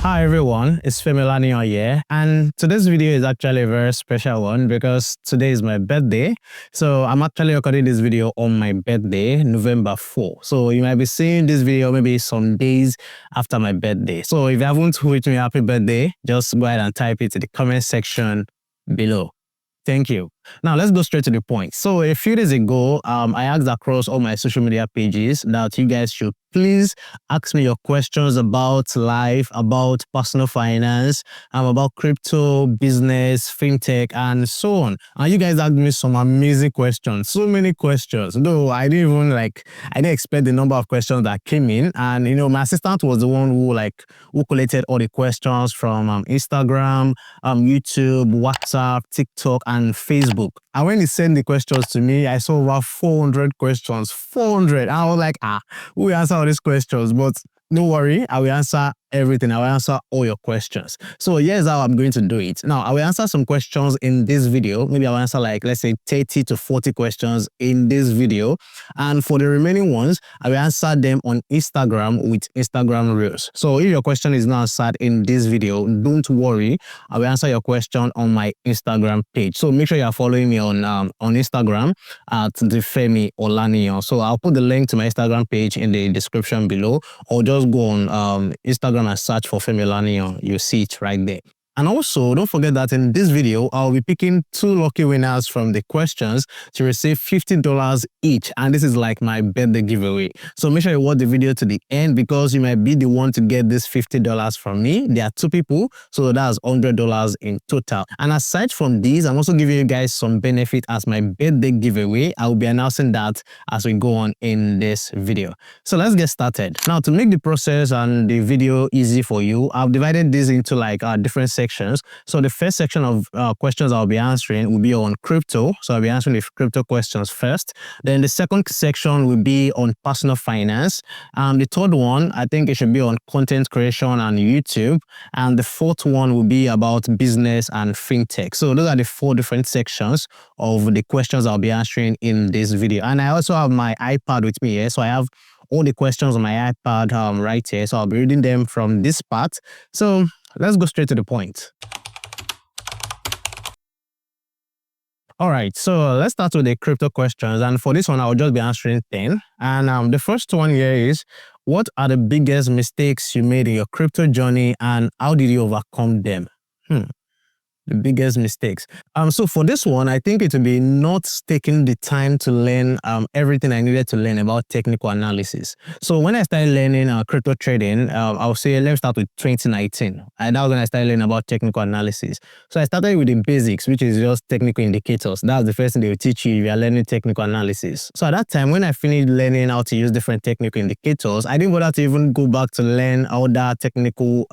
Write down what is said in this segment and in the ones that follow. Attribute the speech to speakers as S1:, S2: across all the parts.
S1: Hi everyone, it's Femi Olaniyan here, and today's video is actually a very special one because today is my birthday. So I'm actually recording this video on my birthday, November 4. So you might be seeing this video maybe some days after my birthday. So if you haven't wished me happy birthday, just go ahead and type it in the comment section below. Thank you. Now let's go straight to the point. So a few days ago, I asked across all my social media pages that you guys should please ask me your questions about life, about personal finance, about crypto, business, fintech, and so on. And you guys asked me some amazing questions, so many questions. Though I didn't expect the number of questions that came in. And my assistant was the one who collated all the questions from Instagram, YouTube, WhatsApp, TikTok, and Facebook. And when he sent the questions to me, I saw over 400 questions. 400. I was like, who will answer all these questions? But don't worry, I will answer everything. I will answer all your questions. So here's how I'm going to do it. Now, I will answer some questions in this video. Maybe I will answer let's say 30 to 40 questions in this video. And for the remaining ones, I will answer them on Instagram with Instagram Reels. So if your question is not answered in this video, don't worry. I will answer your question on my Instagram page. So make sure you are following me on Instagram at the Femi Olaniyan. So I'll put the link to my Instagram page in the description below, or just go on Instagram and search for Femi Olaniyan. You see it right there. And also, don't forget that in this video, I'll be picking 2 lucky winners from the questions to receive $50 each. And this is like my birthday giveaway. So make sure you watch the video to the end because you might be the one to get this $50 from me. There are 2 people, so that's $100 in total. And aside from these, I'm also giving you guys some benefit as my birthday giveaway. I'll be announcing that as we go on in this video. So let's get started. Now, to make the process and the video easy for you, I've divided this into different sections. So the first section of questions I'll be answering will be on crypto. So I'll be answering the crypto questions first. Then the second section will be on personal finance. The third one, I think it should be on content creation on YouTube. And the fourth one will be about business and fintech. So those are the 4 different sections of the questions I'll be answering in this video. And I also have my iPad with me here. So I have all the questions on my iPad right here. So I'll be reading them from this part. So let's go straight to the point. All right, so let's start with the crypto questions. And for this one, I'll just be answering 10. And the first one here is, what are the biggest mistakes you made in your crypto journey and how did you overcome them? The biggest mistakes. So for this one, I think it would be not taking the time to learn everything I needed to learn about technical analysis. So when I started learning crypto trading, I'll say, let me start with 2019. And that was when I started learning about technical analysis. So I started with the basics, which is just technical indicators. That's the first thing they will teach you if you are learning technical analysis. So at that time, when I finished learning how to use different technical indicators, I didn't bother to even go back to learn other technical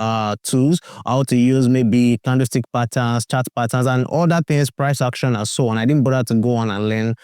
S1: tools, how to use maybe candlestick patterns, chart patterns, and other things, price action, and so on. I didn't bother to go on and learn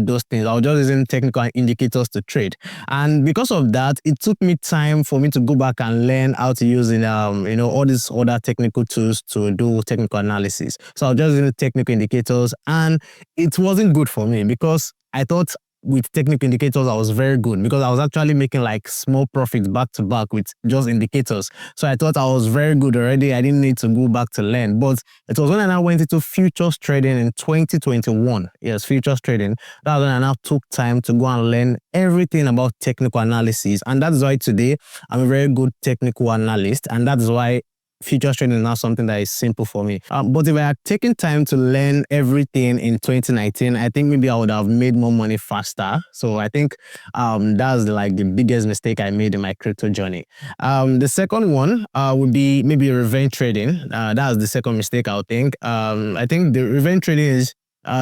S1: those things. I was just using technical indicators to trade. And because of that, it took me time for me to go back and learn how to use all these other technical tools to do technical analysis. So I was just using technical indicators, and it wasn't good for me because I thought with technical indicators, I was very good because I was actually making small profits back to back with just indicators. So I thought I was very good already. I didn't need to go back to learn. But it was when I now went into futures trading in 2021. Yes, futures trading. That was when I now took time to go and learn everything about technical analysis. And that's why today I'm a very good technical analyst. And that's why futures trading is now something that is simple for me. But if I had taken time to learn everything in 2019, I think maybe I would have made more money faster. So I think that's the biggest mistake I made in my crypto journey. The second one would be maybe revenge trading. That's the second mistake I would think. I think the revenge trading is,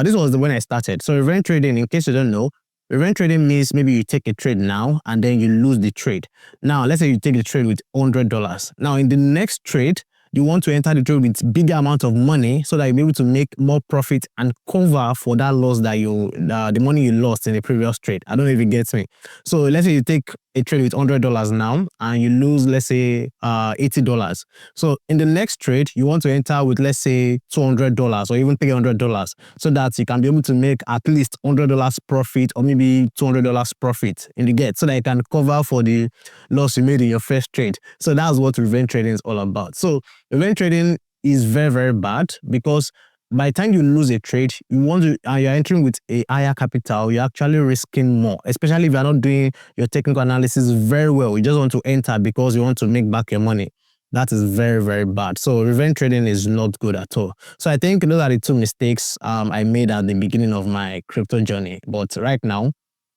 S1: this was when I started. So revenge trading, in case you don't know, revenge trading means maybe you take a trade now and then you lose the trade. Now, let's say you take the trade with $100. Now, in the next trade, you want to enter the trade with bigger amount of money so that you'll be able to make more profit and cover for that loss that the money you lost in the previous trade. I don't know if it gets me. So let's say you take a trade with $100 now and you lose, let's say, $80. So in the next trade, you want to enter with, let's say, $200 or even $300 so that you can be able to make at least $100 profit or maybe $200 profit in the get so that you can cover for the loss you made in your first trade. So that's what revenge trading is all about. So revenge trading is very, very bad because by the time you lose a trade, you're entering with a higher capital, you're actually risking more, especially if you're not doing your technical analysis very well. You just want to enter because you want to make back your money. That is very, very bad. So revenge trading is not good at all. So I think those are the two mistakes I made at the beginning of my crypto journey. But right now,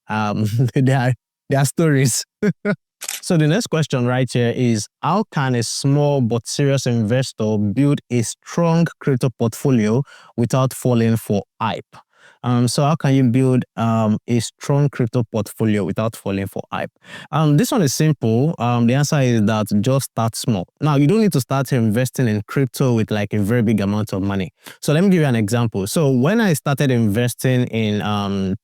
S1: they are stories. So the next question right here is, how can a small but serious investor build a strong crypto portfolio without falling for hype? So how can you build a strong crypto portfolio without falling for hype? This one is simple. The answer is that just start small. Now, you don't need to start investing in crypto with like a very big amount of money. So let me give you an example. So when I started investing in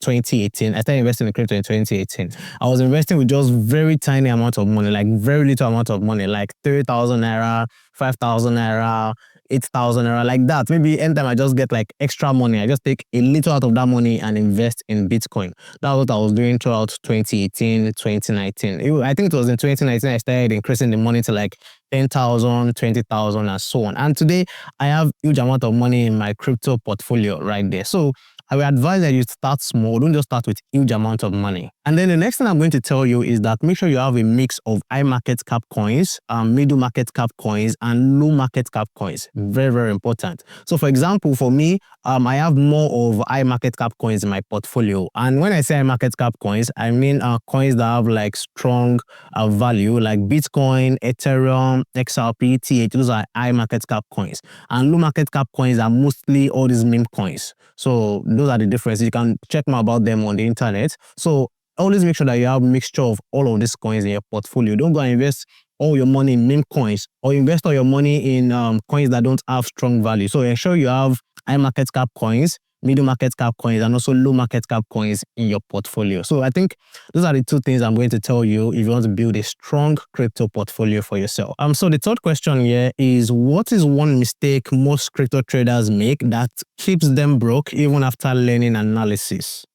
S1: 2018, I started investing in crypto in 2018. I was investing with just very tiny amount of money, like very little amount of money, like 3,000 naira, 5,000 naira, 8,000 naira, like that. Maybe anytime I just get like extra money, I just take a little out of that money and invest in Bitcoin. That's what I was doing throughout 2018, 2019. I think it was in 2019 I started increasing the money to like 10,000, 20,000 and so on. And today I have huge amount of money in my crypto portfolio right there. So I would advise that you start small. Don't just start with huge amount of money. And then the next thing I'm going to tell you is that make sure you have a mix of high market cap coins, middle market cap coins, and low market cap coins. Very, very important. So for example, for me, I have more of high market cap coins in my portfolio. And when I say high market cap coins, I mean coins that have like strong value, like Bitcoin, Ethereum, XRP, TH. Those are high market cap coins. And low market cap coins are mostly all these meme coins. So those are the differences. You can check more about them on the internet. So always make sure that you have a mixture of all of these coins in your portfolio. Don't go and invest all your money in meme coins or invest all your money in coins that don't have strong value. So ensure you have high market cap coins, middle market cap coins, and also low market cap coins in your portfolio. So I think those are the two things I'm going to tell you if you want to build a strong crypto portfolio for yourself. So the third question here is, what is one mistake most crypto traders make that keeps them broke even after learning analysis?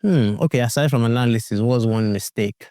S1: Okay, aside from analysis, what's one mistake?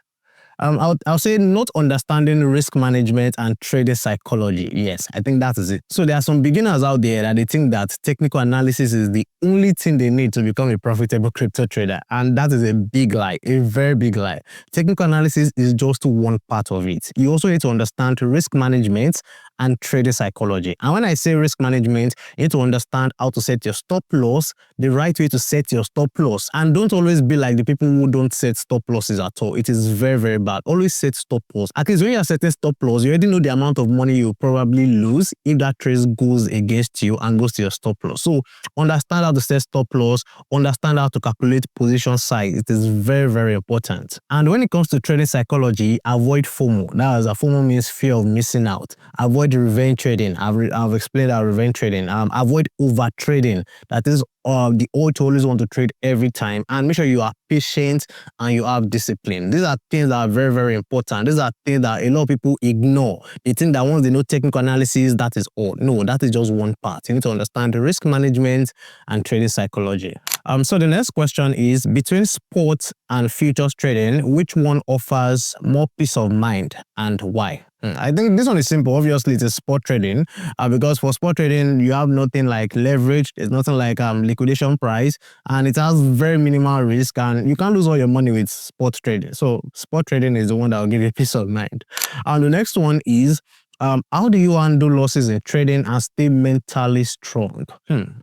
S1: I'll say not understanding risk management and trader psychology. Yes, I think that is it. So there are some beginners out there that they think that technical analysis is the only thing they need to become a profitable crypto trader. And that is a big lie, a very big lie. Technical analysis is just one part of it. You also need to understand risk management and trader psychology. And when I say risk management, you need to understand how to set your stop loss, the right way to set your stop loss. And don't always be like the people who don't set stop losses at all. It is very, very bad. Always set stop loss. At least when you're setting stop loss, you already know the amount of money you probably lose if that trade goes against you and goes to your stop loss. So understand how to set stop loss, understand how to calculate position size. It is very, very important. And when it comes to trading psychology, avoid FOMO. That is, FOMO means fear of missing out. Avoid revenge trading. I've explained our revenge trading. Avoid over trading. That is the old to always want to trade every time, and make sure you are patient and you have discipline. These are things that are very, very important. These are things that a lot of people ignore. They think that once they know technical analysis, that is all. No, that is just one part. You need to understand the risk management and trading psychology. So the next question is, between sports and futures trading, which one offers more peace of mind and why? I think this one is simple. Obviously, it is spot trading because for spot trading, you have nothing like leverage. There's nothing like liquidation price, and it has very minimal risk, and you can't lose all your money with spot trading. So spot trading is the one that will give you peace of mind. And the next one is, how do you handle losses in trading and stay mentally strong?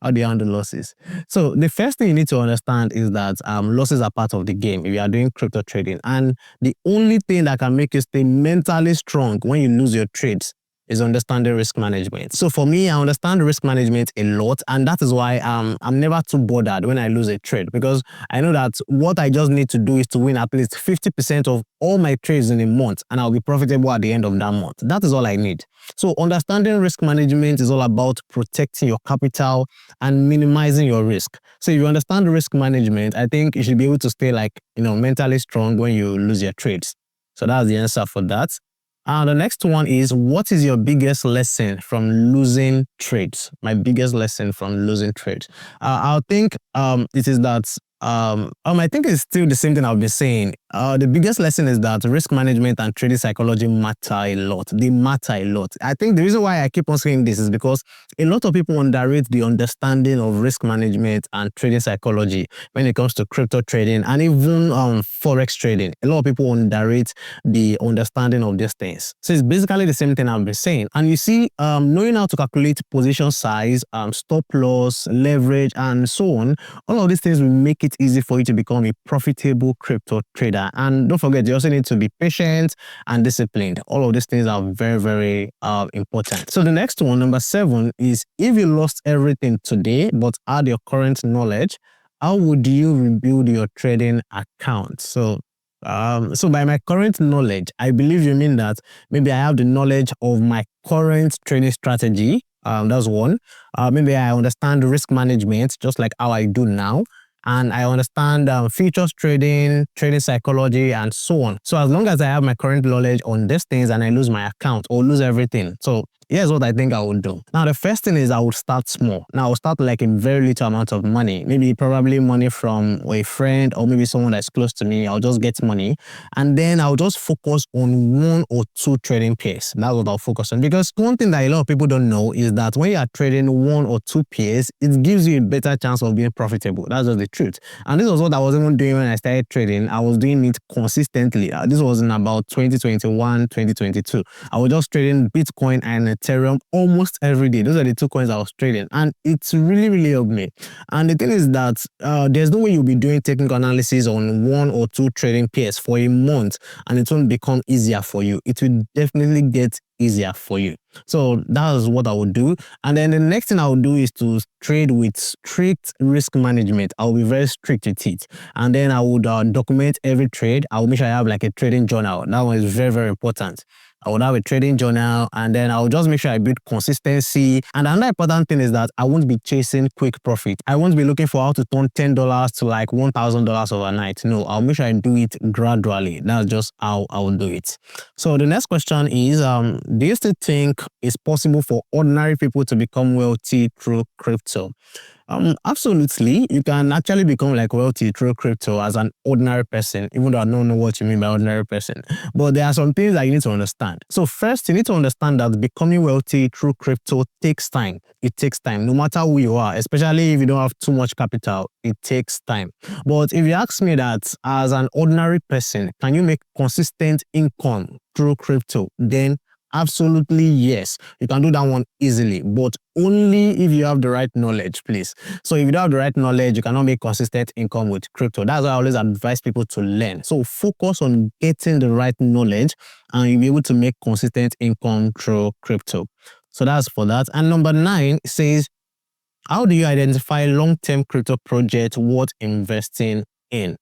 S1: How do you handle losses? So the first thing you need to understand is that losses are part of the game if you are doing crypto trading. And the only thing that can make you stay mentally strong when you lose your trades is understanding risk management. So for me, I understand risk management a lot, and that is why I'm never too bothered when I lose a trade, because I know that what I just need to do is to win at least 50% of all my trades in a month, and I'll be profitable at the end of that month. That is all I need. So understanding risk management is all about protecting your capital and minimizing your risk. So if you understand risk management, I think you should be able to stay mentally strong when you lose your trades. So that's the answer for that. The next one is, what is your biggest lesson from losing trades? My biggest lesson from losing trades. I think it is that I think it's still the same thing I've been saying. The biggest lesson is that risk management and trading psychology matter a lot. They matter a lot. I think the reason why I keep on saying this is because a lot of people underrate the understanding of risk management and trading psychology when it comes to crypto trading and even forex trading. A lot of people underrate the understanding of these things. So it's basically the same thing I've been saying. And you see, knowing how to calculate position size, stop loss, leverage, and so on, all of these things will make it easy for you to become a profitable crypto trader. And don't forget, you also need to be patient and disciplined. All of these things are very, very important. So the next one, number 7, is, if you lost everything today but add your current knowledge, how would you rebuild your trading account? So by my current knowledge, I believe you mean that maybe I have the knowledge of my current trading strategy. That's one. Maybe I understand risk management just like how I do now. And I understand futures trading, trading psychology, and so on. So as long as I have my current knowledge on these things and I lose my account or lose everything. So here's what I think I would do. Now, the first thing is I would start small. Now, I'll start like a very little amount of money, maybe probably money from a friend or maybe someone that's close to me. I'll just get money and then I'll just focus on 1 or 2 trading pairs. That's what I'll focus on, because one thing that a lot of people don't know is that when you are trading 1 or 2 pairs, it gives you a better chance of being profitable. That's just the truth. And this was what I was even doing when I started trading. I was doing it consistently. This was in about 2021, 2022. I was just trading Bitcoin and Ethereum almost every day. Those are the 2 coins I was trading, and it's really, really helped me. And the thing is that there's no way you'll be doing technical analysis on 1 or 2 trading pairs for a month and it won't become easier for you. It will definitely get easier for you. So that's what I would do. And then the next thing I would do is to trade with strict risk management. I'll be very strict with it. And then I would document every trade. I will make sure I have like a trading journal. That one is very, very important. I would have a trading journal, and then I'll just make sure I build consistency. And another important thing is that I won't be chasing quick profit. I won't be looking for how to turn $10 to like $1,000 overnight. No, I'll make sure I do it gradually. That's just how I will do it. So the next question is, do you still think it's possible for ordinary people to become wealthy through crypto? Absolutely. You can actually become like wealthy through crypto as an ordinary person, even though I don't know what you mean by ordinary person. But there are some things that you need to understand. So first, you need to understand that becoming wealthy through crypto takes time. It takes time, no matter who you are, especially if you don't have too much capital, it takes time. But if you ask me that as an ordinary person, can you make consistent income through crypto? Then absolutely yes, you can do that one easily, but only if you have the right knowledge, please. So if you don't have the right knowledge, you cannot make consistent income with crypto. That's why I always advise people to learn. So focus on getting the right knowledge and you'll be able to make consistent income through crypto. So that's for that. And number 9 says, how do you identify long-term crypto projects worth investing in?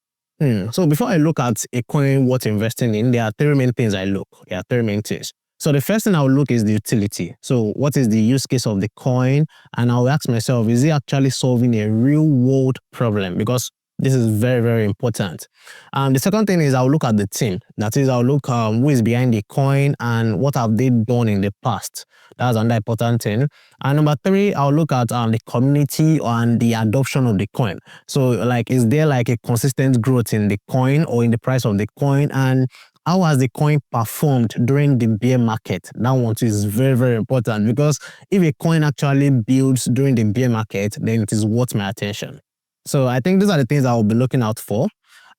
S1: So before I look at a coin worth investing in, there are 3 main things I look. There are 3 main things. So the first thing I'll look is the utility. So what is the use case of the coin? And I'll ask myself, is it actually solving a real world problem? Because this is very, very important. The second thing is I'll look at the team. That is, I'll look who is behind the coin and what have they done in the past. That's another important thing. And number 3, I'll look at the community and the adoption of the coin. So like, is there like a consistent growth in the coin or in the price of the coin? And how has the coin performed during the bear market? That one is very, very important, because if a coin actually builds during the bear market, then it is worth my attention. So I think these are the things I will be looking out for.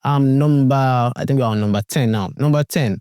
S1: I think we're on number 10 now. Number 10,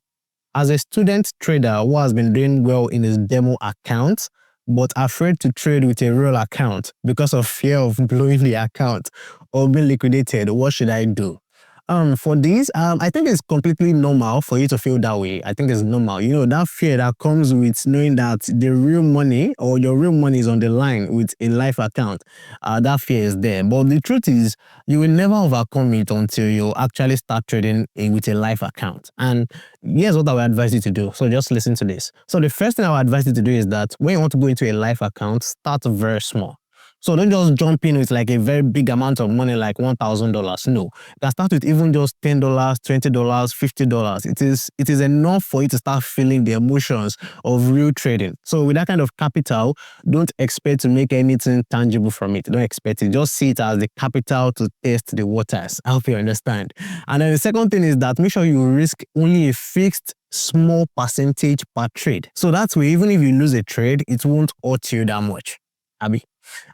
S1: as a student trader who has been doing well in his demo account, but afraid to trade with a real account because of fear of blowing the account or being liquidated, what should I do? For this, I think it's completely normal for you to feel that way. I think it's normal. You know, that fear that comes with knowing that the real money or your real money is on the line with a life account. That fear is there. But the truth is, you will never overcome it until you actually start trading with a life account. And here's what I would advise you to do. So just listen to this. So the first thing I would advise you to do is that when you want to go into a life account, start very small. So don't just jump in with like a very big amount of money like $1,000. No, you can start with even just $10, $20, $50. It is enough for you to start feeling the emotions of real trading. So with that kind of capital, don't expect to make anything tangible from it. Don't expect it. Just see it as the capital to test the waters. I hope you understand. And then the second thing is that make sure you risk only a fixed small percentage per trade. So that's way even if you lose a trade, it won't hurt you that much. Abby.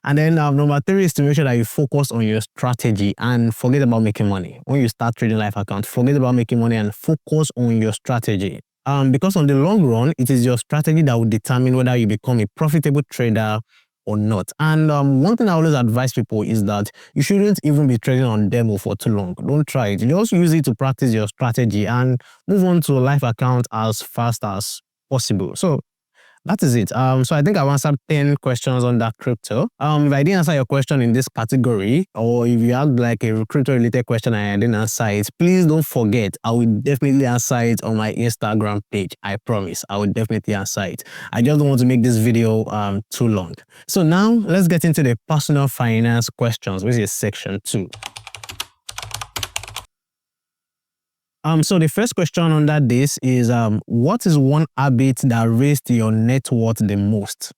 S1: And then number three is to make sure that you focus on your strategy and forget about making money. When you start trading life account, forget about making money and focus on your strategy. Because on the long run, it is your strategy that will determine whether you become a profitable trader or not. And one thing I always advise people is that you shouldn't even be trading on demo for too long. Don't try it. You also use it to practice your strategy and move on to a life account as fast as possible. So that is it. So I think I've answered 10 questions on that crypto. If I didn't answer your question in this category, or if you had like a crypto related question and I didn't answer it, please don't forget, I will definitely answer it on my Instagram page. I promise, I will definitely answer it. I just don't want to make this video too long. So now let's get into the personal finance questions, which is section 2. So the first question under this is, what is one habit that raised your net worth the most?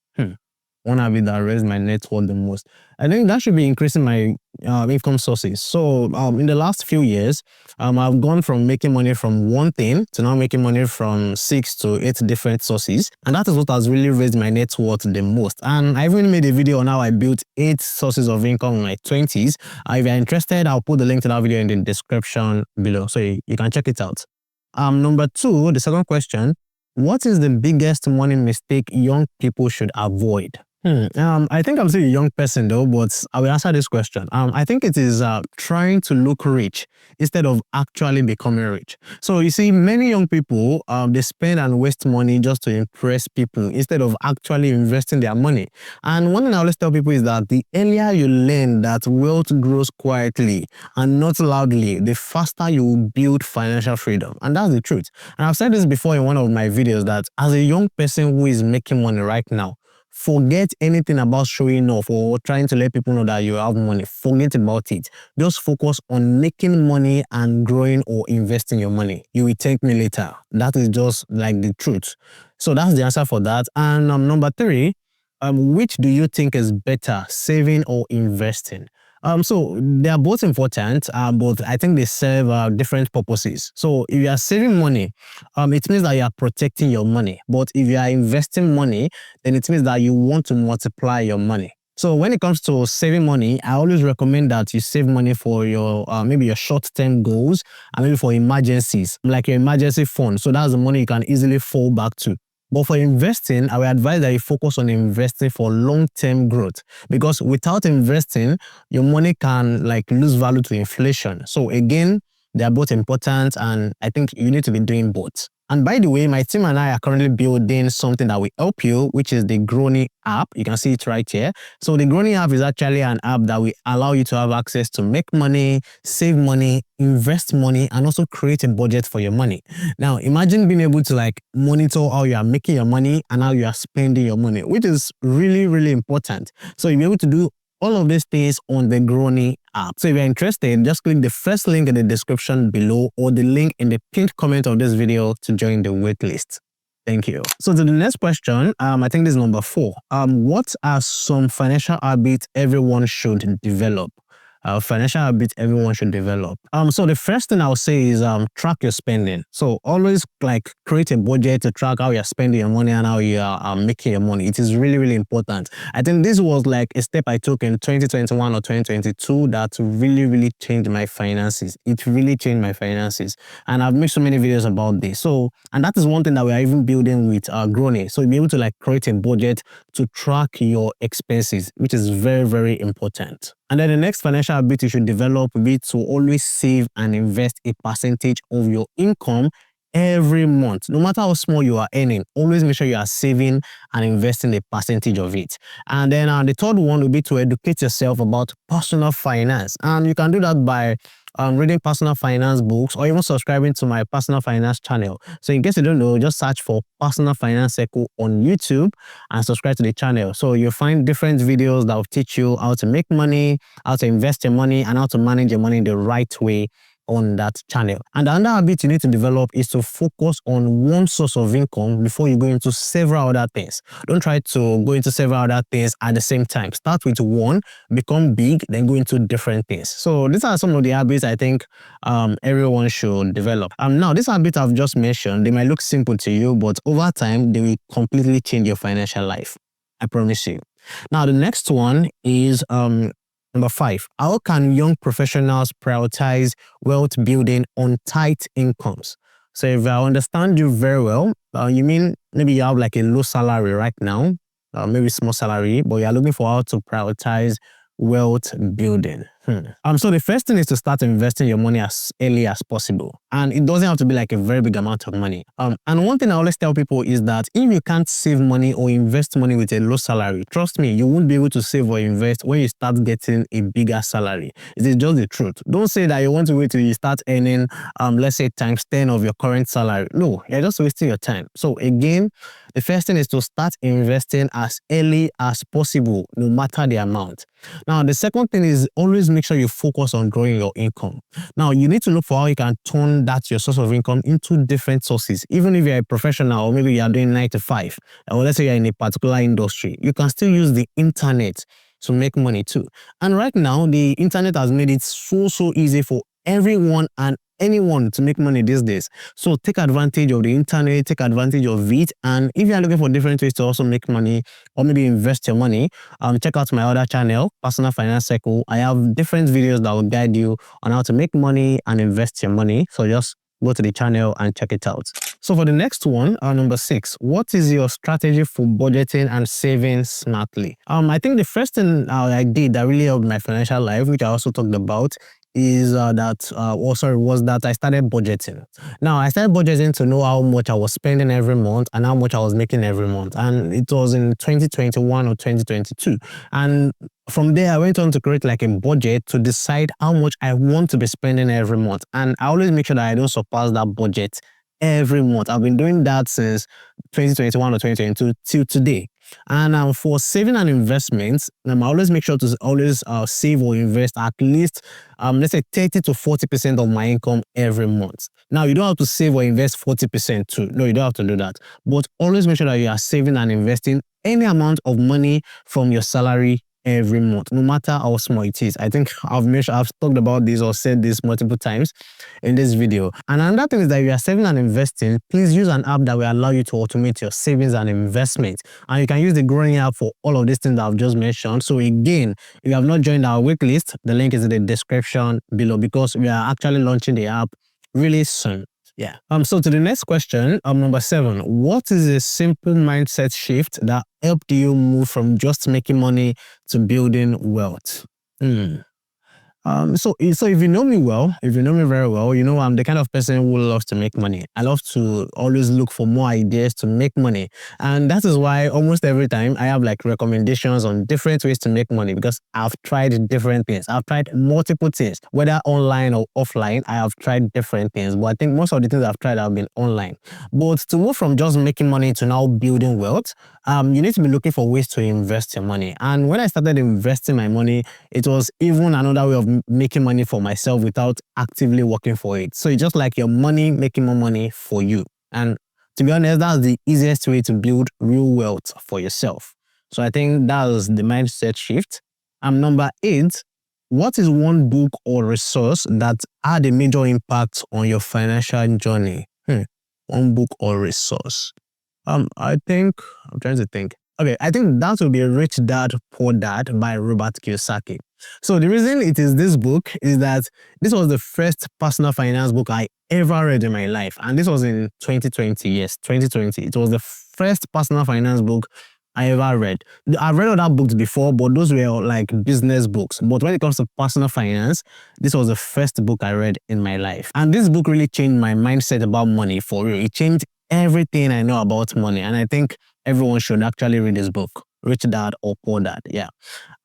S1: One habit that raised my net worth the most. I think that should be increasing my income sources. So in the last few years, I've gone from making money from one thing to now making money from 6 to 8 different sources. And that is what has really raised my net worth the most. And I even made a video on how I built 8 sources of income in my 20s. If you're interested, I'll put the link to that video in the description below, so you can check it out. Number 2, the second question, what is the biggest money mistake young people should avoid? I think I'm still a young person though, but I will answer this question. I think it is trying to look rich instead of actually becoming rich. So you see, many young people, they spend and waste money just to impress people instead of actually investing their money. And one thing I always tell people is that the earlier you learn that wealth grows quietly and not loudly, the faster you will build financial freedom. And that's the truth. And I've said this before in one of my videos that as a young person who is making money right now, forget anything about showing off or trying to let people know that you have money. Forget about it. Just focus on making money and growing or investing your money. You will thank me later. That is just like the truth. So that's the answer for that. And number 3, which do you think is better, saving or investing? So they are both important, but I think they serve different purposes. So if you are saving money, it means that you are protecting your money. But if you are investing money, then it means that you want to multiply your money. So when it comes to saving money, I always recommend that you save money for your maybe your short-term goals and maybe for emergencies, like your emergency fund. So that's the money you can easily fall back to. But for investing, I will advise that you focus on investing for long-term growth, because without investing, your money can like lose value to inflation. So again, they are both important, and I think you need to be doing both. And by the way, my team and I are currently building something that will help you, which is the Growny app. You can see it right here. So the Growny app is actually an app that will allow you to have access to make money, save money, invest money, and also create a budget for your money. Now, imagine being able to like monitor how you are making your money and how you are spending your money, which is really, really important. So you'll be able to do all of these things on the Growny app. So if you're interested, just click the first link in the description below or the link in the pinned comment of this video to join the waitlist. Thank you. So to the next question, I think this is number 4. What are some financial habits everyone should develop? Financial habits everyone should develop. So the first thing I'll say is track your spending. So always like create a budget to track how you're spending your money and how you are making your money. It is really, really important. I think this was like a step I took in 2021 or 2022 that really, really changed my finances. It really changed my finances. And I've made so many videos about this. So, and that is one thing that we are even building with Growny. So you'll be able to like create a budget to track your expenses, which is very, very important. And then the next financial habit you should develop will be to always save and invest a percentage of your income every month. No matter how small you are earning, always make sure you are saving and investing a percentage of it. And then the third one will be to educate yourself about personal finance. And you can do that by reading personal finance books or even subscribing to my personal finance channel. So in case you don't know, just search for Personal Finance Circle on YouTube and subscribe to the channel. So you'll find different videos that will teach you how to make money, how to invest your money, and how to manage your money the right way on that channel. And another habit you need to develop is to focus on one source of income before you go into several other things. Don't try to go into several other things at the same time. Start with one, become big, then go into different things. So these are some of the habits I think everyone should develop. Now, this habit I've just mentioned, they might look simple to you, but over time, they will completely change your financial life. I promise you. Now, the next one is number 5, how can young professionals prioritize wealth building on tight incomes? So if I understand you very well, you mean maybe you have like a low salary right now, maybe small salary, but you're looking for how to prioritize wealth building. So the first thing is to start investing your money as early as possible. And it doesn't have to be like a very big amount of money. And one thing I always tell people is that if you can't save money or invest money with a low salary, trust me, you won't be able to save or invest when you start getting a bigger salary. It is just the truth. Don't say that you want to wait till you start earning, let's say times 10 of your current salary. No, you're just wasting your time. So again, the first thing is to start investing as early as possible, no matter the amount. Now, the second thing is always make sure you focus on growing your income. Now, you need to look for how you can turn that your source of income into different sources. Even if you're a professional or maybe you're doing 9 to 5, or let's say you're in a particular industry, you can still use the internet to make money too. And right now, the internet has made it so easy for everyone and anyone to make money these days. So take advantage of the internet, take advantage of it. And if you are looking for different ways to also make money or maybe invest your money, check out my other channel, Personal Finance Circle. I have different videos that will guide you on how to make money and invest your money. So just go to the channel and check it out. So for the next one, number 6, what is your strategy for budgeting and saving smartly? I think the first thing I did that really helped my financial life, which I also talked about, is was that I started budgeting. Now, I started budgeting to know how much I was spending every month and how much I was making every month. And it was in 2021 or 2022. And from there, I went on to create like a budget to decide how much I want to be spending every month. And I always make sure that I don't surpass that budget every month. I've been doing that since 2021 or 2022 till today. And for saving and investments, I always make sure to always save or invest at least, let's say 30 to 40% of my income every month. Now, you don't have to save or invest 40% too. No, you don't have to do that. But always make sure that you are saving and investing any amount of money from your salary every month, no matter how small it is. I think I've talked about this or said this multiple times in this video. And another thing is that if you are saving and investing, please use an app that will allow you to automate your savings and investment. And you can use the Growing app for all of these things that I've just mentioned. So again, if you have not joined our waitlist, the link is in the description below because we are actually launching the app really soon. Yeah. So to the next question, number 7, what is a simple mindset shift that helped you move from just making money to building wealth? So if you know me well, if you know me very well, you know I'm the kind of person who loves to make money. I love to always look for more ideas to make money. And that is why almost every time I have like recommendations on different ways to make money because I've tried different things. I've tried multiple things, whether online or offline, I have tried different things. But I think most of the things I've tried have been online. But to move from just making money to now building wealth, you need to be looking for ways to invest your money. And when I started investing my money, it was even another way of making money for myself without actively working for it. So it's just like your money making more money for you. And to be honest, that's the easiest way to build real wealth for yourself. So I think that was the mindset shift. Number 8, what is one book or resource that had a major impact on your financial journey? One book or resource. I'm trying to think. Okay, I think that will be Rich Dad, Poor Dad by Robert Kiyosaki. So the reason it is this book is that this was the first personal finance book I ever read in my life. And this was in 2020. Yes, 2020. It was the first personal finance book I ever read. I've read other books before, but those were like business books. But when it comes to personal finance, this was the first book I read in my life. And this book really changed my mindset about money for real. It changed everything I know about money. And I think everyone should actually read this book, Rich Dad or Poor Dad. Yeah.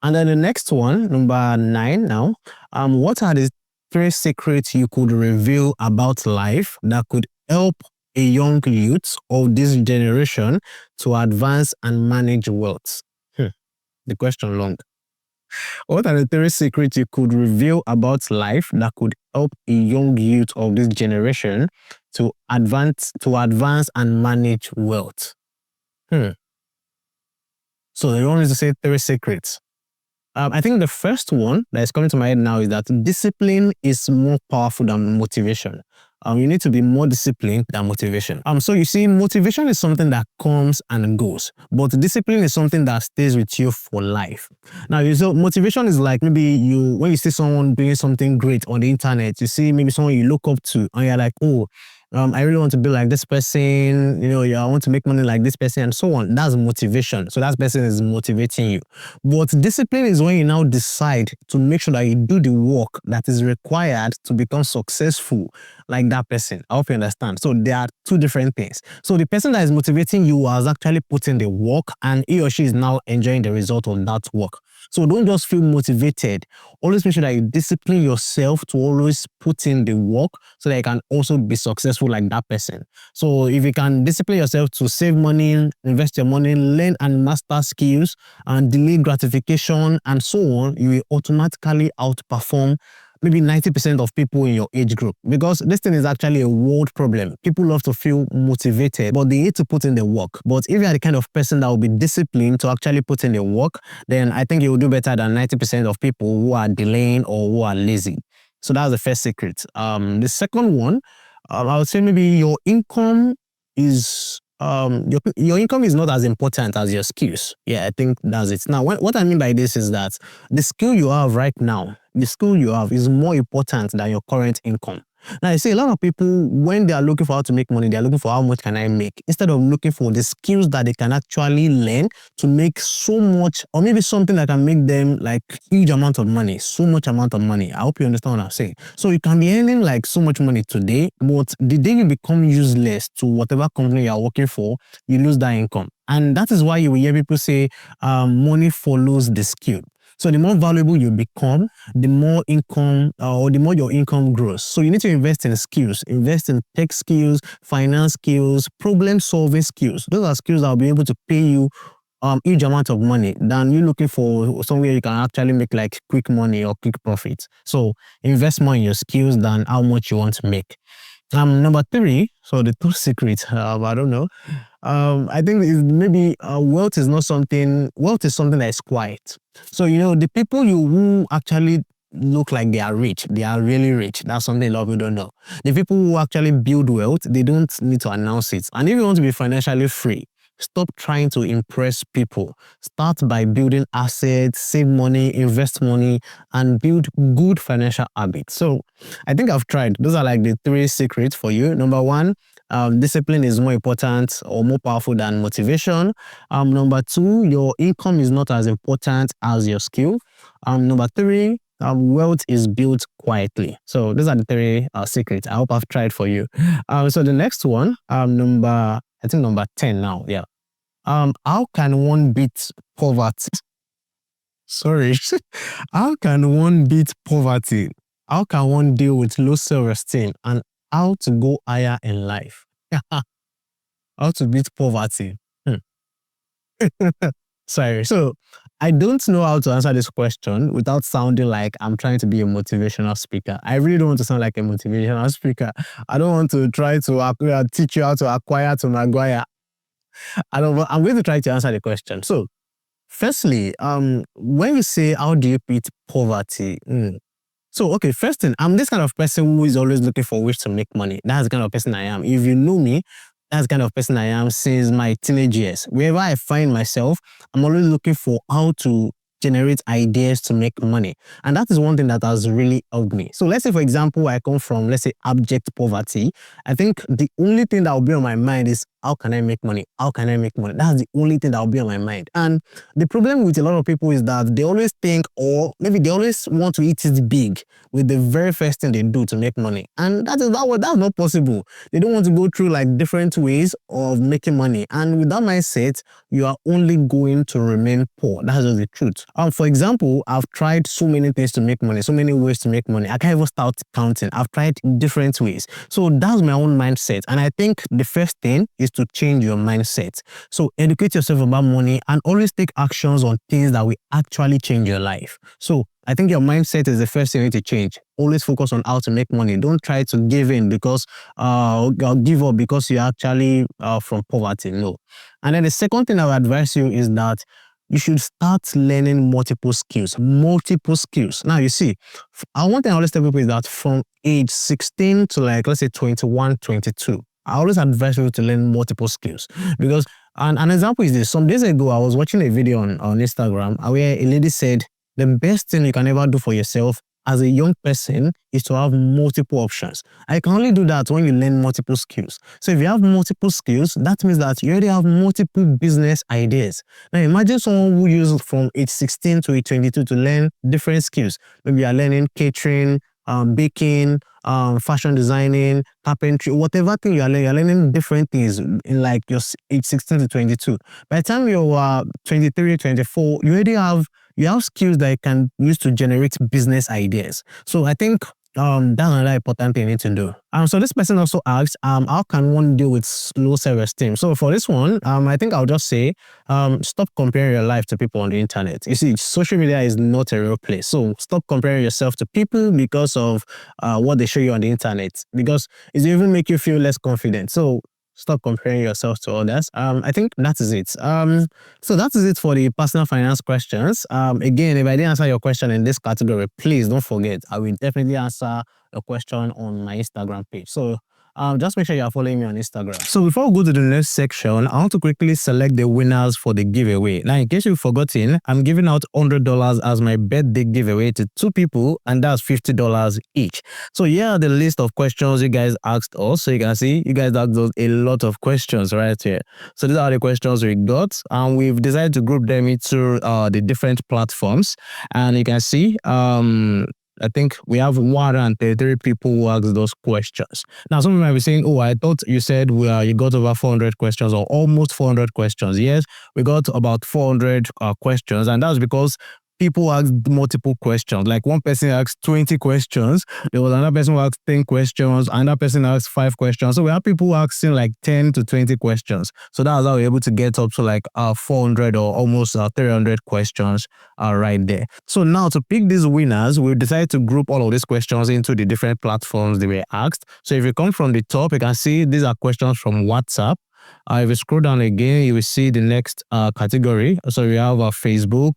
S1: And then the next one, number 9 now. What are the 3 secrets you could reveal about life that could help a young youth of this generation to advance and manage wealth? The question long. What are the 3 secrets you could reveal about life that could help a young youth of this generation to advance and manage wealth? So you want me to say 3 secrets. I think the first one that is coming to my head now is that discipline is more powerful than motivation. You need to be more disciplined than motivation. So you see, motivation is something that comes and goes, but discipline is something that stays with you for life. Now, motivation is like maybe when you see someone doing something great on the internet, you see maybe someone you look up to, and you're like, oh, I really want to be like this person, I want to make money like this person and so on. That's motivation. So that person is motivating you. But discipline is when you now decide to make sure that you do the work that is required to become successful like that person. I hope you understand. So there are 2 different things. So the person that is motivating you has actually put in the work, and he or she is now enjoying the result of that work. So don't just feel motivated. Always make sure that you discipline yourself to always put in the work so that you can also be successful like that person. So if you can discipline yourself to save money, invest your money, learn and master skills, and delay gratification and so on, you will automatically outperform maybe 90% of people in your age group, because this thing is actually a world problem. People love to feel motivated, but they need to put in the work. But if you are the kind of person that will be disciplined to actually put in the work, then I think you will do better than 90% of people who are delaying or who are lazy. So that's the first secret. The second one, I would say maybe your income is your income is not as important as your skills. Yeah, I think that's it. Now, what I mean by this is that the skill you have right now, the skill you have is more important than your current income. Now, you see, a lot of people, when they are looking for how to make money, they are looking for how much can I make, instead of looking for the skills that they can actually learn to make so much, or maybe something that can make them like huge amount of money, so much amount of money. I hope you understand what I'm saying. So you can be earning like so much money today, but the day you become useless to whatever company you are working for, you lose that income. And that is why you will hear people say money follows the skill. So the more valuable you become, the more income or the more your income grows. So you need to invest in skills, invest in tech skills, finance skills, problem solving skills. Those are skills that will be able to pay you huge amount of money than you looking for somewhere you can actually make like quick money or quick profits. So invest more in your skills than how much you want to make. Number 3, so the 2 secrets, I don't know. I think maybe wealth is something that is quiet. So, the people who actually look like they are rich, they are really rich. That's something a lot of people don't know. The people who actually build wealth, they don't need to announce it. And if you want to be financially free, stop trying to impress people. Start by building assets, save money, invest money, and build good financial habits. So I think I've tried. Those are like the 3 secrets for you. Number 1, discipline is more important or more powerful than motivation. Number 2, your income is not as important as your skill. Number 3, wealth is built quietly. So those are the 3 secrets. I hope I've tried for you. So the next one, number 10 now. Yeah. How can one beat poverty? Sorry. How can one beat poverty? How can one deal with low self-esteem, and how to go higher in life? How to beat poverty? Sorry. So I don't know how to answer this question without sounding like I'm trying to be a motivational speaker. I really don't want to sound like a motivational speaker. I don't want to try to teach you how to acquire to Maguire. I'm going to try to answer the question. So, firstly, when you say how do you beat poverty? So, okay, first thing, I'm this kind of person who is always looking for ways to make money. That's the kind of person I am. If you know me, that's the kind of person I am since my teenage years. Wherever I find myself, I'm always looking for how to generate ideas to make money. And that is one thing that has really helped me. So let's say, for example, I come from, let's say, abject poverty. I think the only thing that will be on my mind is how can I make money? How can I make money? That's the only thing that will be on my mind. And the problem with a lot of people is that they always think, or maybe they always want to eat it big with the very first thing they do to make money. And that's not possible. They don't want to go through like different ways of making money. And with that mindset, you are only going to remain poor. That's just the truth. For example, I've tried so many things to make money, so many ways to make money. I can't even start counting. I've tried different ways. So that's my own mindset. And I think the first thing is to change your mindset. So educate yourself about money and always take actions on things that will actually change your life. So I think your mindset is the first thing you need to change. Always focus on how to make money. Don't try to give in because or give up because you're actually from poverty. No. And then the second thing I would advise you is that you should start learning multiple skills. Multiple skills. Now, you see, one thing I always tell people is that from age 16 to like, let's say 21, 22, I always advise you to learn multiple skills because an example is this. Some days ago, I was watching a video on Instagram where a lady said, the best thing you can ever do for yourself as a young person is to have multiple options. I can only do that when you learn multiple skills. So if you have multiple skills, that means that you already have multiple business ideas. Now imagine someone who uses from age 16 to age 22 to learn different skills. Maybe you are learning catering, baking, fashion designing, carpentry, whatever thing you're learning different things in like your age 16 to 22. By the time you're 23, 24, you have skills that you can use to generate business ideas. So I think that's another important thing you need to do. So this person also asked, how can one deal with low self-esteem? So for this one, I think I'll just say, stop comparing your life to people on the internet. You see, social media is not a real place. So stop comparing yourself to people because of what they show you on the internet, because it even make you feel less confident. So stop comparing yourself to others. I think that is it. So that is it for the personal finance questions. Again, if I didn't answer your question in this category, please don't forget, I will definitely answer a question on my Instagram page. So just make sure you are following me on Instagram. So before we go to the next section, I want to quickly select the winners for the giveaway. Now, in case you've forgotten, I'm giving out $100 as my birthday giveaway to 2 people, and that's $50 each. So here are the list of questions you guys asked us. So you can see, you guys asked us a lot of questions right here. So these are the questions we got, and we've decided to group them into the different platforms. And you can see, I think we have 133 people who asked those questions. Now, some of you might be saying, oh, I thought you said you got over 400 questions or almost 400 questions. Yes, we got about 400 questions, and that's because people asked multiple questions. Like one person asked 20 questions, there was another person who asked 10 questions, another person asked 5 questions. So we have people asking like 10 to 20 questions. So that's how we're able to get up to like 400 or almost 300 questions right there. So now to pick these winners, we decided to group all of these questions into the different platforms they were asked. So if you come from the top, you can see these are questions from WhatsApp. If you scroll down again, you will see the next category. So we have Facebook,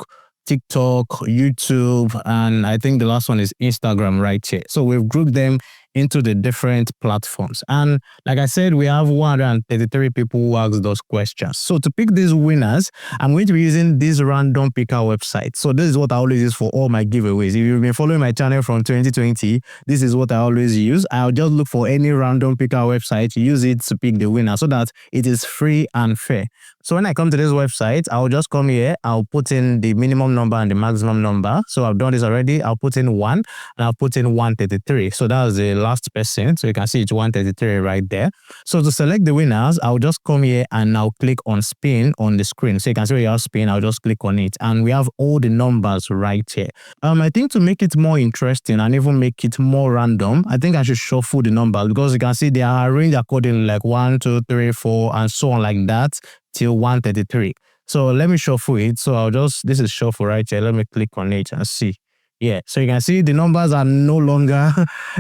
S1: TikTok, YouTube, and I think the last one is Instagram right here. So we've grouped them into the different platforms. And like I said, we have 133 people who asked those questions. So to pick these winners, I'm going to be using this random picker website. So this is what I always use for all my giveaways. If you've been following my channel from 2020, this is what I always use. I'll just look for any random picker website, use it to pick the winner so that it is free and fair. So when I come to this website, I'll just come here, I'll put in the minimum number and the maximum number. So I've done this already. I'll put in 1 and I'll put in 133. So that's the last person. So you can see it's 133 right there. So to select the winners, I'll just come here and now click on spin on the screen. So you can see where you have spin, I'll just click on it. And we have all the numbers right here. I think to make it more interesting and even make it more random, I think I should shuffle the numbers because you can see they are arranged accordingly like 1, 2, 3, 4 and so on like that till 133. So let me shuffle it. So this is shuffle right here. Let me click on it and see. Yeah, so you can see the numbers are no longer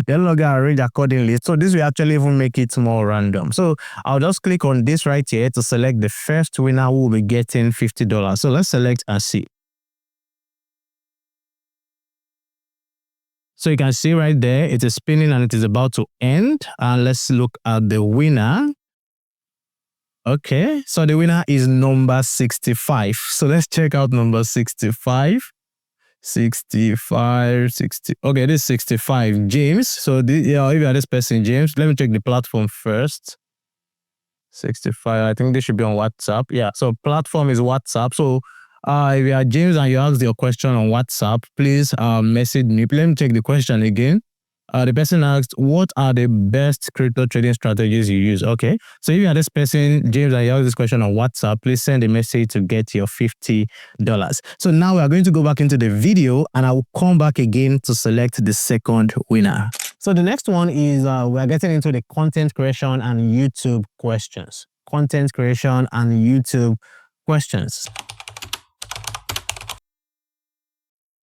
S1: arranged accordingly. So this will actually even make it more random. So I'll just click on this right here to select the first winner who will be getting $50. So let's select and see. So you can see right there, it is spinning and it is about to end. And let's look at the winner. Okay, so the winner is number 65. So let's check out number 65. 65, 60. Okay, this is 65. James. So if you are this person, James, let me check the platform first. 65. I think this should be on WhatsApp. Yeah. So platform is WhatsApp. So if you are James and you asked your question on WhatsApp, please message me. Let me take the question again. The person asked, what are the best crypto trading strategies you use? Okay. So if you are this person, James, and you asked this question on WhatsApp, please send a message to get your $50. So now we are going to go back into the video and I will come back again to select the second winner. So the next one is we're getting into the content creation and YouTube questions. Content creation and YouTube questions.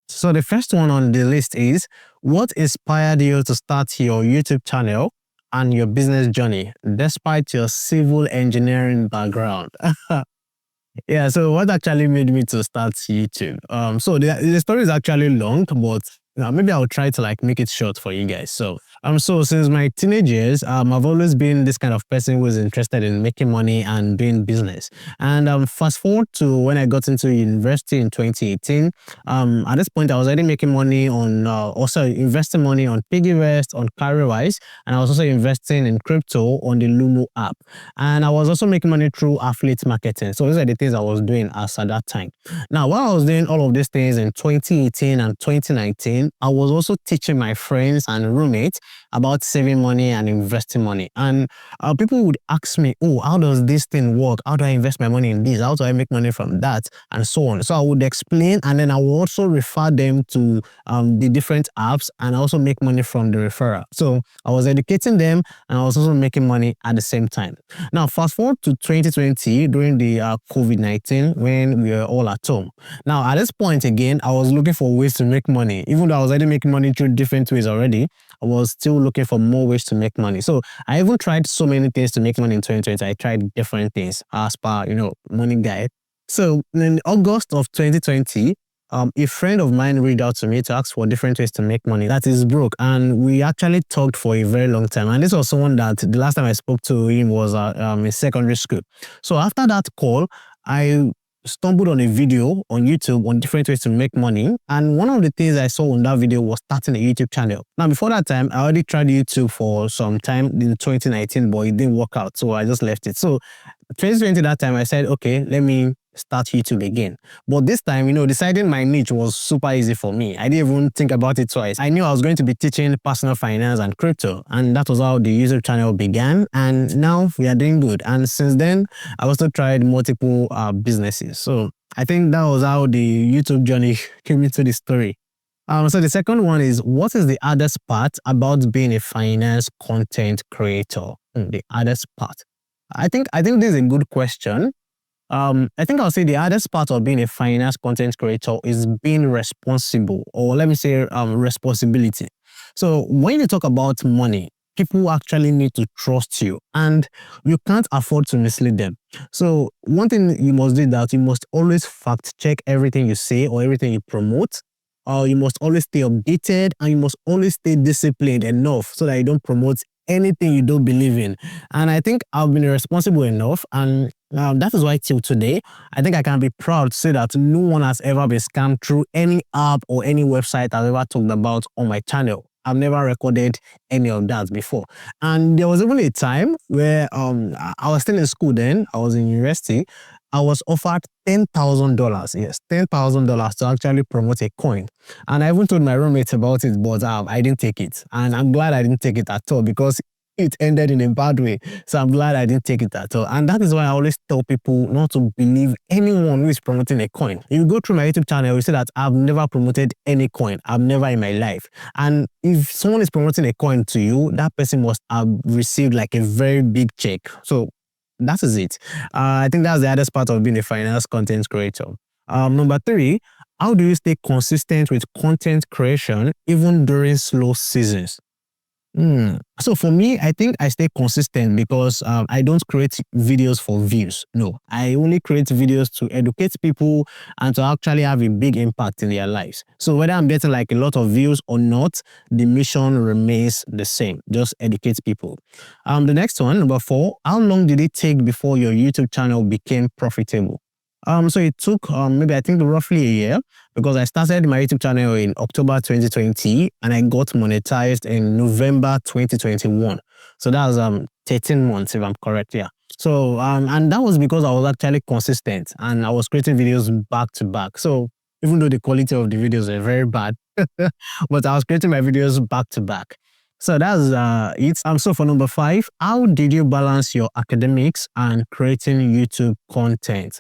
S1: So the first one on the list is, what inspired you to start your YouTube channel and your business journey despite your civil engineering background? Yeah, so what actually made me to start YouTube? So the story is actually long, but maybe I'll try to like make it short for you guys. So since my teenage years, I've always been this kind of person who is interested in making money and doing business. And fast forward to when I got into university in 2018, at this point I was already making money on also investing money on PiggyVest, on CarryWise, and I was also investing in crypto on the Lumo app. And I was also making money through affiliate marketing. So those are the things I was doing as at that time. Now, while I was doing all of these things in 2018 and 2019, I was also teaching my friends and roommates about saving money and investing money. And people would ask me, oh, how does this thing work? How do I invest my money in this? How do I make money from that? And so on. So I would explain, and then I would also refer them to the different apps and also make money from the referral. So I was educating them and I was also making money at the same time. Now, fast forward to 2020 during the COVID-19 when we were all at home. Now, at this point again, I was looking for ways to make money. Even though I was already making money through different ways already, I was still looking for more ways to make money. So I even tried so many things to make money in 2020. I tried different things as per, money guide. So in August of 2020, a friend of mine reached out to me to ask for different ways to make money. That is broke. And we actually talked for a very long time. And this was someone that the last time I spoke to him was in secondary school. So after that call, I stumbled on a video on YouTube on different ways to make money. And one of the things I saw on that video was starting a YouTube channel. Now, before that time, I already tried YouTube for some time in 2019, but it didn't work out. So I just left it. So 2020, that time, I said, okay, let me start YouTube again. But this time, deciding my niche was super easy for me. I didn't even think about it twice. I knew I was going to be teaching personal finance and crypto, and that was how the YouTube channel began. And now we are doing good. And since then, I also tried multiple businesses. So I think that was how the YouTube journey came into the story. So the second one is, what is the hardest part about being a finance content creator? The hardest part. I think this is a good question. I think I'll say the hardest part of being a finance content creator is being responsible, or let me say responsibility. So when you talk about money, people actually need to trust you and you can't afford to mislead them. So one thing you must do is that you must always fact check everything you say or everything you promote. You must always stay updated and you must always stay disciplined enough so that you don't promote anything you don't believe in. And I think I've been responsible enough, and that is why till today, I think I can be proud to say that no one has ever been scammed through any app or any website I've ever talked about on my channel. I've never recorded any of that before. And there was even a time where I was still in school then, I was in university, I was offered $10,000, yes, $10,000 to actually promote a coin. And I even told my roommates about it, but I didn't take it. And I'm glad I didn't take it at all because it ended in a bad way. So I'm glad I didn't take it at all. And that is why I always tell people not to believe anyone who is promoting a coin. If you go through my YouTube channel, you see that I've never promoted any coin. I've never in my life. And if someone is promoting a coin to you, that person must have received like a very big check. So that is it. I think that's the hardest part of being a finance content creator. Number 3, how do you stay consistent with content creation even during slow seasons? So for me, I think I stay consistent because I don't create videos for views. No, I only create videos to educate people and to actually have a big impact in their lives. So whether I'm getting like a lot of views or not, the mission remains the same. Just educate people. The next one, number 4, how long did it take before your YouTube channel became profitable? So it took maybe I think roughly a year because I started my YouTube channel in October 2020 and I got monetized in November 2021. So that was 13 months if I'm correct, yeah. So and that was because I was actually consistent and I was creating videos back to back. So even though the quality of the videos are very bad, but I was creating my videos back to back. So that's it. So for number 5, how did you balance your academics and creating YouTube content?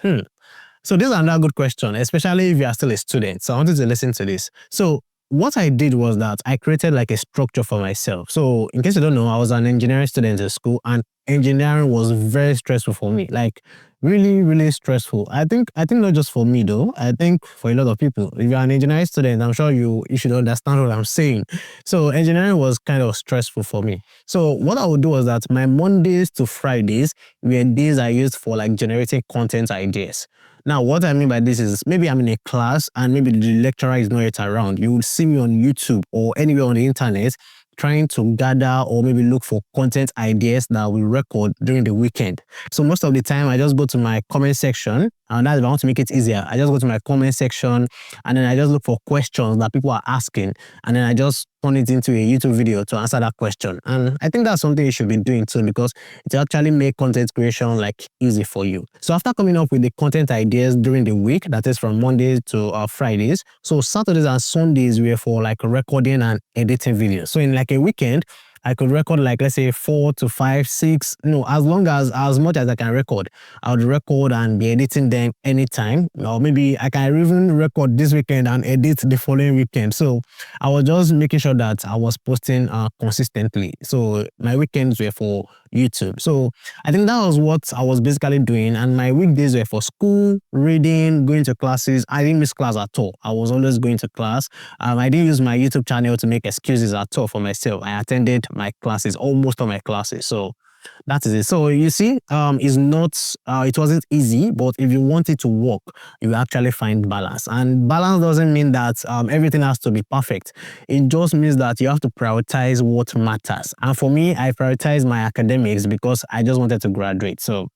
S1: So this is another good question, especially if you are still a student. So I wanted to listen to this. So what I did was that I created like a structure for myself. So in case you don't know, I was an engineering student in school, and engineering was very stressful for me. Like really, really stressful. I think not just for me though. I think for a lot of people. If you're an engineering student, I'm sure you should understand what I'm saying. So engineering was kind of stressful for me. So what I would do was that my Mondays to Fridays were days I used for like generating content ideas. Now, what I mean by this is maybe I'm in a class and maybe the lecturer is not yet around. You will see me on YouTube or anywhere on the internet trying to gather or maybe look for content ideas that we record during the weekend. So most of the time, I just go to my comment section, and that's if I want to make it easier. I just go to my comment section and then I just look for questions that people are asking, and then I just turn it into a YouTube video to answer that question. And I think that's something you should be doing too, because it actually make content creation like easy for you. So after coming up with the content ideas during the week, that is from Mondays to Fridays, so Saturdays and Sundays were for like recording and editing videos. So in like a weekend, I could record like, let's say 4 to 5, 6, no, as much as I can record. I would record and be editing them anytime. Or maybe I can even record this weekend and edit the following weekend. So I was just making sure that I was posting consistently. So my weekends were for YouTube. So I think that was what I was basically doing. And my weekdays were for school, reading, going to classes. I didn't miss class at all. I was always going to class. I didn't use my YouTube channel to make excuses at all for myself. I attended my classes, almost all my classes. So that is it. So you see, it's not, it wasn't easy, but if you want it to work, you actually find balance. And balance doesn't mean that everything has to be perfect. It just means that you have to prioritize what matters. And for me, I prioritize my academics because I just wanted to graduate. So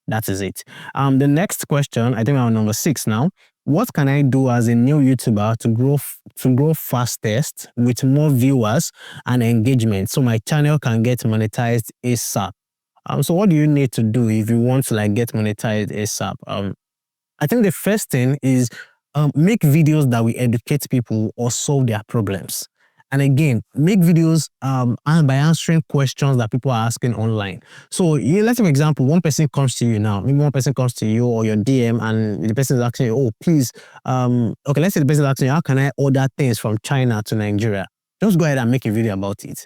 S1: that is it. The next question, I think I'm on number 6 now. What can I do as a new YouTuber to grow fastest with more viewers and engagement so my channel can get monetized ASAP? So what do you need to do if you want to like get monetized ASAP? I think the first thing is make videos that will educate people or solve their problems. And again, make videos and by answering questions that people are asking online. So let's say, for example, one person comes to you now. Maybe one person comes to you or your DM, and the person is asking you, oh, please, okay, let's say the person is asking you, how can I order things from China to Nigeria? Just go ahead and make a video about it.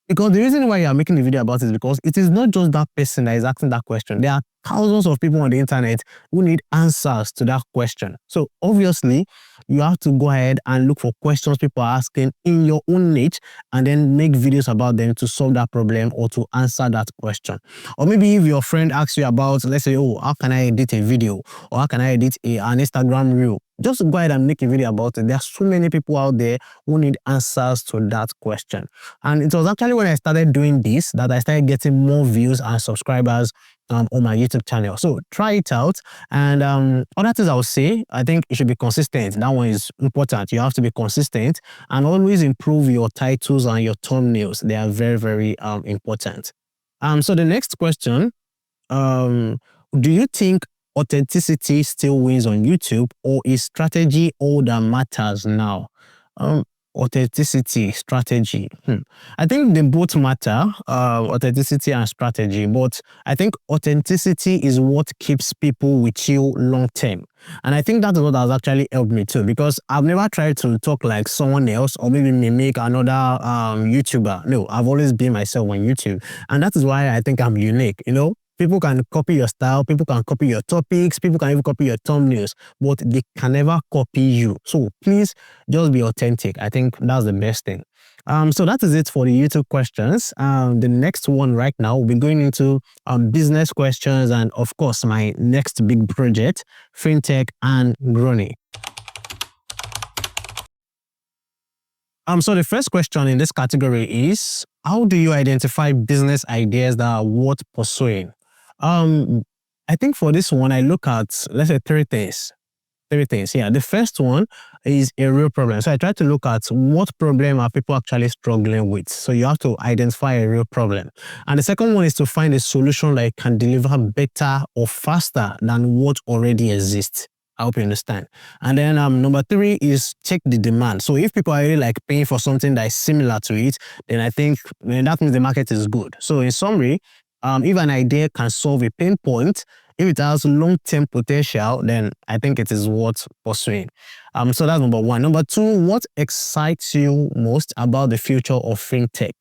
S1: Because the reason why you are making the video about it is because it is not just that person that is asking that question. There are thousands of people on the internet who need answers to that question. So obviously, you have to go ahead and look for questions people are asking in your own niche and then make videos about them to solve that problem or to answer that question. Or maybe if your friend asks you about, let's say, oh, how can I edit a video? Or how can I edit an Instagram reel? Just go ahead and make a video about it. There are so many people out there who need answers to that question. And it was actually when I started doing this that I started getting more views and subscribers on my YouTube channel. So try it out. And other things I would say, I think you should be consistent. That one is important. You have to be consistent and always improve your titles and your thumbnails. They are very, very important. So the next question, do you think authenticity still wins on YouTube, or is strategy all that matters now? Authenticity, strategy. I think they both matter, authenticity and strategy, but I think authenticity is what keeps people with you long term. And I think that is what has actually helped me too, because I've never tried to talk like someone else or maybe mimic another YouTuber. No, I've always been myself on YouTube. And that is why I think I'm unique, you know? People can copy your style, people can copy your topics, people can even copy your thumbnails, but they can never copy you. So please just be authentic. I think that's the best thing. So that is it for the YouTube questions. The next one right now, we'll be going into business questions and of course my next big project, Fintech and growing. So the first question in this category is, how do you identify business ideas that are worth pursuing? I think for this one, I look at, let's say, 3 things. three things. Yeah, the first one is a real problem. So I try to look at what problem are people actually struggling with. So you have to identify a real problem. And the second one is to find a solution that can deliver better or faster than what already exists. I hope you understand. And then number three is check the demand. So if people are really like paying for something that is similar to it, then I think that means the market is good. So in summary, if an idea can solve a pain point, if it has long-term potential, then I think it is worth pursuing. So that's number one. Number two, what excites you most about the future of fintech?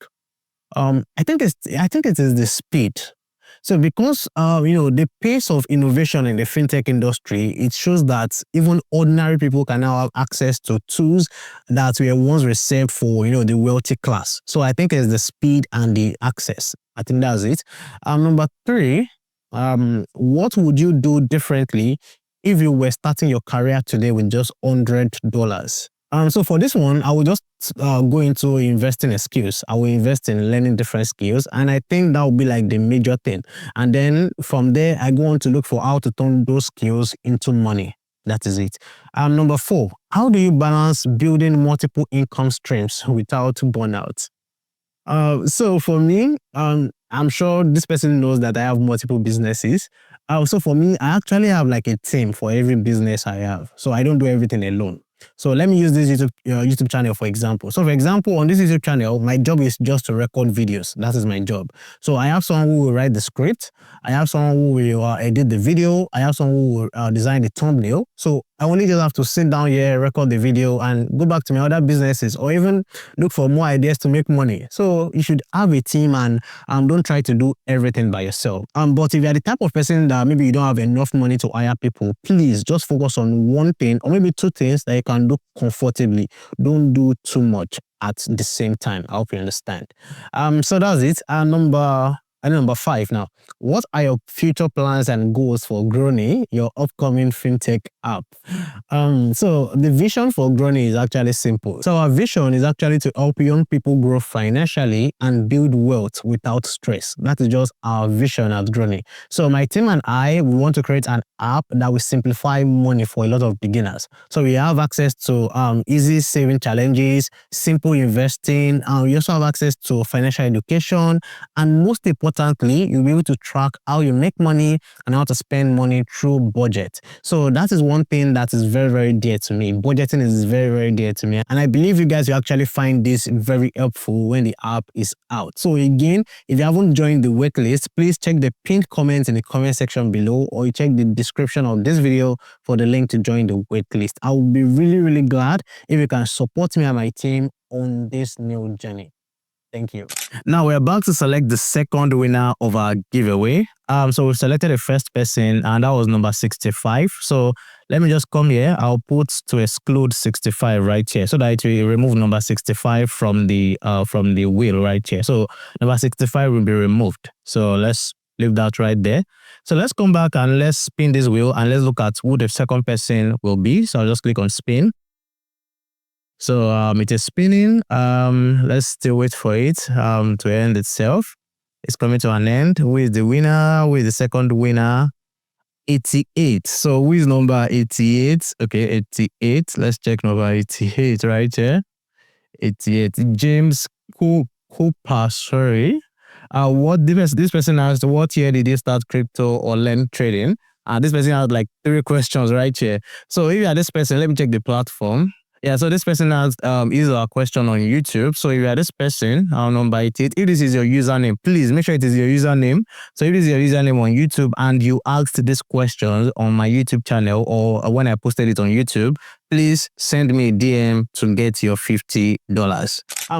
S1: I think it is the speed. So because the pace of innovation in the fintech industry, it shows that even ordinary people can now have access to tools that were once reserved for the wealthy class. So I think it's the speed and the access. I think that's it. Number three, what would you do differently if you were starting your career today with just $100? So for this one, I will just go into investing in skills. I will invest in learning different skills, and I think that will be like the major thing. And then from there, I go on to look for how to turn those skills into money. That is it. Number four, how do you balance building multiple income streams without burnout? So for me, I'm sure this person knows that I have multiple businesses. So for me, I actually have like a team for every business I have. So I don't do everything alone. So let me use this YouTube channel for example. So for example, on this YouTube channel, my job is just to record videos. That is my job. So I have someone who will write the script. I have someone who will edit the video. I have someone who will design the thumbnail. So I only just have to sit down here, record the video, and go back to my other businesses, or even look for more ideas to make money. So you should have a team, and don't try to do everything by yourself. But if you're the type of person that maybe you don't have enough money to hire people, please just focus on one thing or maybe two things that you can do comfortably. Don't do too much at the same time. I hope you understand. So that's it. Number five now. What are your future plans and goals for Grony, your upcoming fintech app? So the vision for Grony is actually simple. So our vision is actually to help young people grow financially and build wealth without stress. That is just our vision at Grony. So my team and I, we want to create an app that will simplify money for a lot of beginners. So we have access to easy saving challenges, simple investing, and we also have access to financial education, and most importantly, you'll be able to track how you make money and how to spend money through budget. So that is one thing that is very, very dear to me. Budgeting is very, very dear to me. And I believe you guys will actually find this very helpful when the app is out. So again, if you haven't joined the waitlist, please check the pinned comments in the comment section below, or you check the description of this video for the link to join the waitlist. I will be really, really glad if you can support me and my team on this new journey. Thank you. Now we're about to select the second winner of our giveaway. So we've selected the first person, and that was number 65. So let me just come here. I'll put to exclude 65 right here, so that it will remove number 65 from the wheel right here. So number 65 will be removed. So let's leave that right there. So let's come back and let's spin this wheel, and let's look at who the second person will be. So I'll just click on spin. So it is spinning. Let's still wait for it to end itself. It's coming to an end. Who is the winner? Who is the second winner? 88. So who is number 88? Okay, 88. Let's check number 88 right here. 88. James Cooper, sorry. What this person asked, what year did he start crypto or learn trading? This person has like 3 questions right here. So if you are this person, let me check the platform. Yeah, so this person asked is a question on YouTube. So if you are this person, number 88, if this is your username, please make sure it is your username. So if this is your username on YouTube and you asked this question on my YouTube channel or when I posted it on YouTube, please send me a DM to get your $50.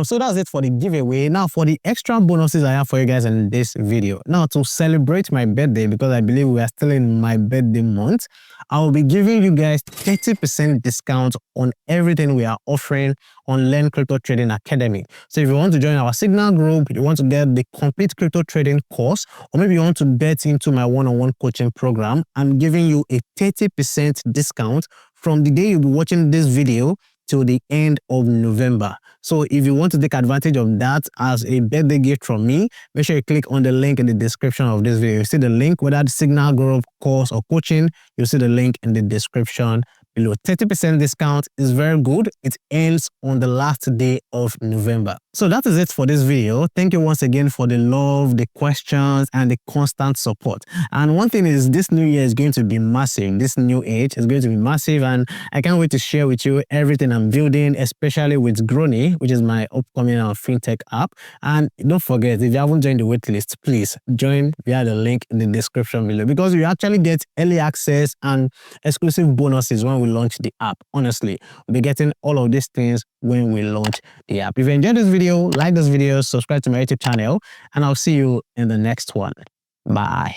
S1: So that's it for the giveaway. Now for the extra bonuses I have for you guys in this video. Now to celebrate my birthday, because I believe we are still in my birthday month, I will be giving you guys 30% discount on everything we are offering on Learn Crypto Trading Academy. So if you want to join our Signal group, you want to get the complete crypto trading course, or maybe you want to get into my one-on-one coaching program, I'm giving you a 30% discount from the day you'll be watching this video till the end of November. So if you want to take advantage of that as a birthday gift from me, make sure you click on the link in the description of this video. You see the link, whether the Signal Group course or coaching, you'll see the link in the description below. 30% discount is very good. It ends on the last day of November. So that is it for this video. Thank you once again for the love, the questions, and the constant support. And one thing is, this new year is going to be massive. This new age is going to be massive, and I can't wait to share with you everything I'm building, especially with Grony, which is my upcoming Fintech app. And don't forget, if you haven't joined the waitlist, please join via the link in the description below, because you actually get early access and exclusive bonuses when we launch the app. Honestly, we'll be getting all of these things when we launch the app. If you enjoyed this video, like this video, subscribe to my YouTube channel, and I'll see you in the next one. Bye.